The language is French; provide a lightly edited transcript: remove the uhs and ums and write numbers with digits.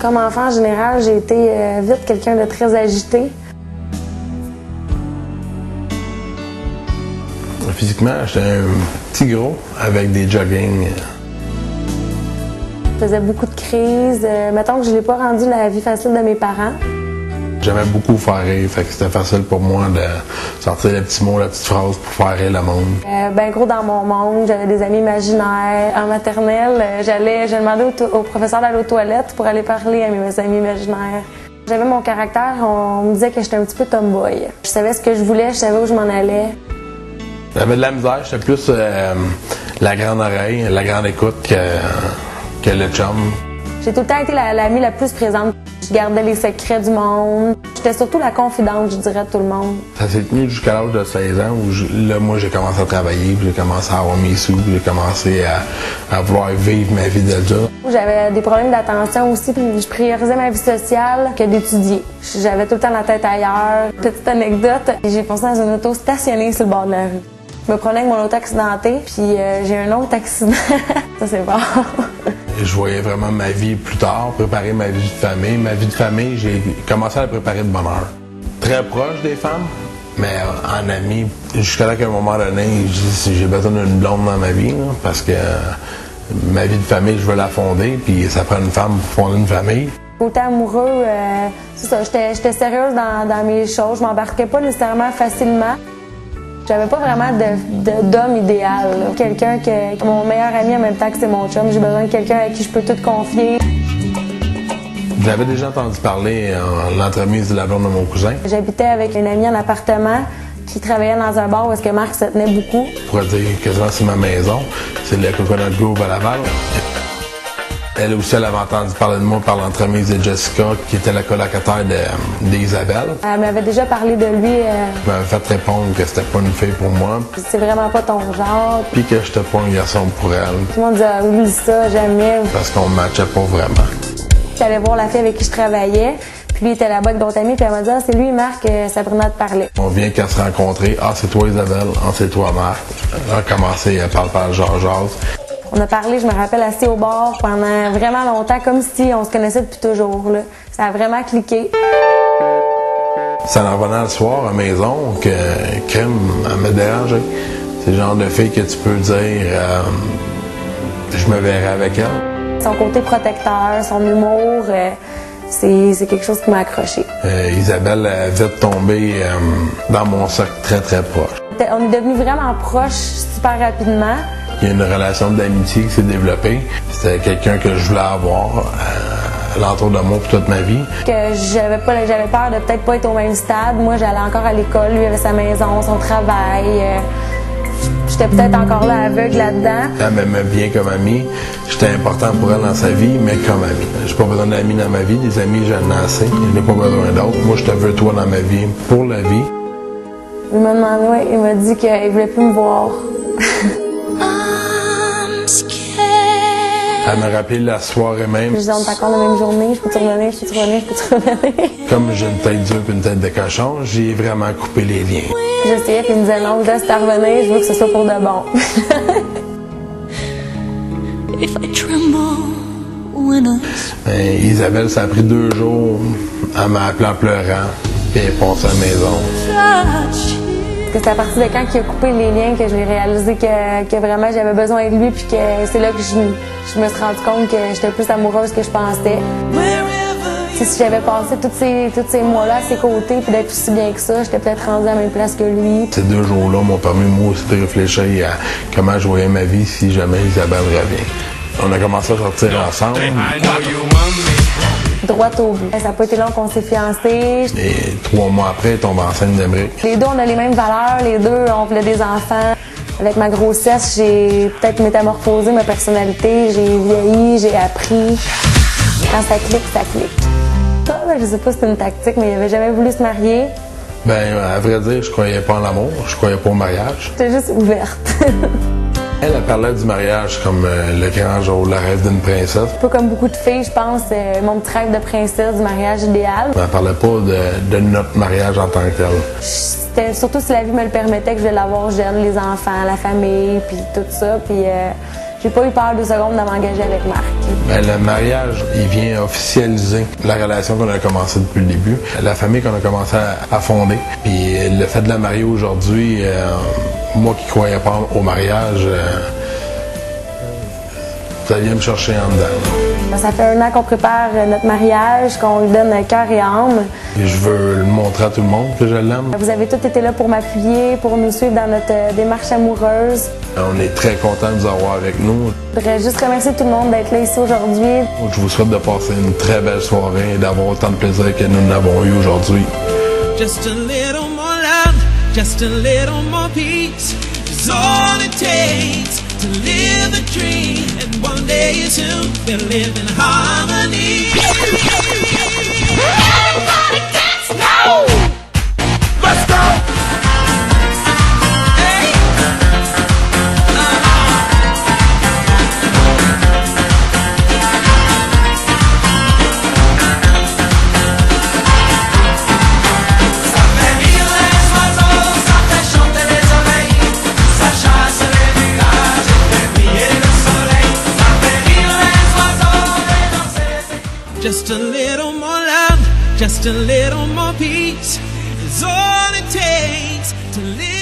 Comme enfant, en général, j'ai été vite quelqu'un de très agité. Physiquement, j'étais un petit gros avec des jogging. Je faisais beaucoup de crises. Mettons que je n'ai pas rendu la vie facile de mes parents. J'aimais beaucoup faire rire, fait que c'était facile pour moi de sortir les petits mots, la petite phrase pour faire rire le monde. Ben gros dans mon monde, j'avais des amis imaginaires. En maternelle, je demandais au professeur d'aller aux toilettes pour aller parler à mes amis imaginaires. J'avais mon caractère, on me disait que j'étais un petit peu tomboy. Je savais ce que je voulais, je savais où je m'en allais. J'avais de la misère, j'étais plus la grande oreille, la grande écoute que le chum. J'ai tout le temps été l'amie la plus présente. Je gardais les secrets du monde. J'étais surtout la confidente, je dirais, de tout le monde. Ça s'est tenu jusqu'à l'âge de 16 ans où moi j'ai commencé à travailler, puis j'ai commencé à avoir mes sous, puis j'ai commencé à vouloir vivre ma vie d'adulte. J'avais des problèmes d'attention aussi, puis je priorisais ma vie sociale que d'étudier. J'avais tout le temps la tête ailleurs. Petite anecdote, j'ai passé dans une auto stationnée sur le bord de la rue. Je me prenais avec mon auto accidenté, puis j'ai un autre accident. Ça, c'est bon. Je voyais vraiment ma vie plus tard, préparer ma vie de famille. Ma vie de famille, j'ai commencé à la préparer de bonne heure. Très proche des femmes, mais en ami, jusqu'à là qu'à un moment donné, j'ai besoin d'une blonde dans ma vie, là, parce que ma vie de famille, je veux la fonder, puis ça prend une femme pour fonder une famille. Côté amoureux, c'est ça, j'étais sérieuse dans mes choses, je m'embarquais pas nécessairement facilement. J'avais pas vraiment d'homme idéal, là. Quelqu'un que mon meilleur ami en même temps que c'est mon chum. J'ai besoin de quelqu'un à qui je peux tout confier. J'avais déjà entendu parler en l'entremise de la blonde de mon cousin. J'habitais avec une amie en appartement qui travaillait dans un bar où est-ce que Marc se tenait beaucoup. Je pourrais dire quasiment c'est ma maison. C'est le Coconut Grove à Laval. Elle aussi, elle avait entendu parler de moi par l'entremise de Jessica, qui était la colocataire d'Isabelle. Elle m'avait déjà parlé de lui. Elle m'avait fait répondre que c'était pas une fille pour moi. C'est vraiment pas ton genre. Puis que j'étais pas un garçon pour elle. Tout le monde disait « oublie ça, jamais ». Parce qu'on ne matchait pas vraiment. J'allais voir la fille avec qui je travaillais. Puis lui était là-bas avec d'autres amis. Puis elle m'a dit « c'est lui, Marc, Sabrina te parlait ». On vient qu'à se rencontrer. « Ah, c'est toi Isabelle. Ah, c'est toi Marc. » On a commencé à parler genre. On a parlé, je me rappelle, assis au bar pendant vraiment longtemps, comme si on se connaissait depuis toujours, là. Ça a vraiment cliqué. C'est en revenant le soir à la maison que Crème me dérangeait. C'est le genre de fille que tu peux dire je me verrai avec elle. Son côté protecteur, son humour, c'est quelque chose qui m'a accroché. Isabelle a vite tombé dans mon cercle très très proche. On est devenus vraiment proches super rapidement. Il y a une relation d'amitié qui s'est développée. C'était quelqu'un que je voulais avoir l'entour de moi pour toute ma vie. Que j'avais peur de peut-être pas être au même stade. Moi, j'allais encore à l'école, lui avait sa maison, son travail. J'étais peut-être encore là aveugle là-dedans. Elle m'aimait bien comme amie. J'étais important pour elle dans sa vie, mais comme amie. J'ai pas besoin d'amis dans ma vie. Des amis, j'en ai assez. Je n'ai pas besoin d'autres. Moi, je te veux toi dans ma vie pour la vie. Il m'a demandé, il m'a dit qu'il voulait plus me voir. Elle m'a rappelé la soirée même. Je disais, on est encore la même journée, je peux te revenir, je peux te revenir, je peux te revenir. Comme j'ai une tête dure et une tête de cochon, j'ai vraiment coupé les liens. J'essayais, puis il me disait, non, là, c'est à revenir, je veux que ce soit pour de bon. Isabelle, ça a pris 2 jours. Elle m'a appelé en pleurant, puis elle est passée à la maison. C'est à partir de quand il a coupé les liens que j'ai réalisé que vraiment j'avais besoin de lui, puis que c'est là que je me suis rendu compte que j'étais plus amoureuse que je pensais. Si j'avais passé tous ces mois-là à ses côtés, puis d'être aussi bien que ça, j'étais peut-être rendue à la même place que lui. Ces 2 jours-là m'ont permis moi aussi de réfléchir à comment je voyais ma vie si jamais Isabelle revient. On a commencé à sortir ensemble. Droit au but. Ça n'a pas été long qu'on s'est fiancés. Et 3 mois après, elle tombe enceinte d'Amérique. Les deux, on a les mêmes valeurs. Les deux, on voulait des enfants. Avec ma grossesse, j'ai peut-être métamorphosé ma personnalité. J'ai vieilli, j'ai appris. Quand ça clique, ça clique. Je sais pas si c'est une tactique, mais il n'avait jamais voulu se marier. Ben, à vrai dire, je croyais pas en l'amour. Je croyais pas au mariage. J'étais juste ouverte. Elle parlait du mariage comme le grand jour, le rêve d'une princesse. Un peu comme beaucoup de filles, je pense, mon petit rêve de princesse, du mariage idéal. Elle parlait pas de notre mariage en tant que tel. C'était surtout si la vie me le permettait que je voulais l'avoir jeune, les enfants, la famille, puis tout ça. Puis j'ai pas eu peur 2 secondes de m'engager avec Marc. Ben, le mariage, il vient officialiser la relation qu'on a commencée depuis le début, la famille qu'on a commencé à fonder. Puis le fait de la marier aujourd'hui, moi qui croyais pas au mariage, ça vient me chercher en dedans. Ça fait 1 an qu'on prépare notre mariage, qu'on lui donne cœur et âme. Et je veux le montrer à tout le monde que je l'aime. Vous avez tous été là pour m'appuyer, pour nous suivre dans notre démarche amoureuse. On est très contents de vous avoir avec nous. Je voudrais juste remercier tout le monde d'être là ici aujourd'hui. Je vous souhaite de passer une très belle soirée et d'avoir autant de plaisir que nous l'avons eu aujourd'hui. Just a little more love, just a little more peace is all it takes to live a dream. And one day you two will live in harmony. Everybody dance now! Let's go! Hey! Ça fait rire les oiseaux, ça fait chanter les oreilles, ça chasse les nuages et fait briller le soleil. Ça fait rire les oiseaux et danser les aigles. Just a little more love, just a little more peace is all it takes to live.